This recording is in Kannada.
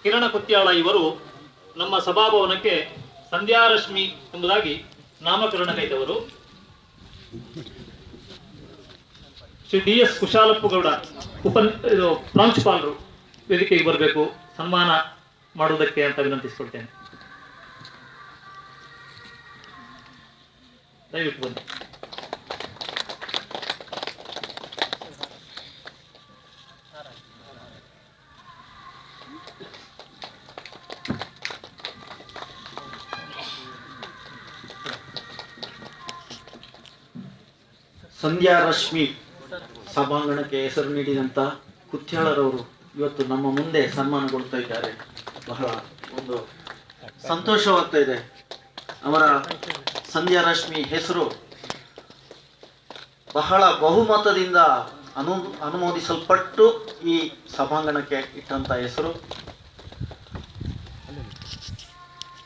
ಕಿರಣ ಕುತ್ಯಾಳ ಇವರು ನಮ್ಮ ಸಭಾಭವನಕ್ಕೆ ಸಂಧ್ಯಾರಶ್ಮಿ ಎಂಬುದಾಗಿ ನಾಮಕರಣ ಕೈದವರು. ಶ್ರೀ DS ಕುಶಾಲಪ್ಪಗೌಡ ಪ್ರಾಂಶುಪಾಲರು ವೇದಿಕೆಗೆ ಬರಬೇಕು, ಸನ್ಮಾನ ಮಾಡುವುದಕ್ಕೆ ಅಂತ ವಿನಂತಿಸಿಕೊಳ್ತೇನೆ. ದಯವಿಟ್ಟು ಬನ್ನಿ. ಸಂಧ್ಯಾರಶ್ಮಿ ಸಭಾಂಗಣಕ್ಕೆ ಹೆಸರು ನೀಡಿದಂಥ ಕುತ್ಯಾಳರವರು ಇವತ್ತು ನಮ್ಮ ಮುಂದೆ ಸನ್ಮಾನಗೊಳ್ತಾ ಇದ್ದಾರೆ. ಬಹಳ ಒಂದು ಸಂತೋಷವಾಗ್ತಾ ಇದೆ. ಅವರ ಸಂಧ್ಯಾರಶ್ಮಿ ಹೆಸರು ಬಹಳ ಬಹುಮತದಿಂದ ಅನುಮೋದಿಸಲ್ಪಟ್ಟು ಈ ಸಭಾಂಗಣಕ್ಕೆ ಇಟ್ಟಂಥ ಹೆಸರು.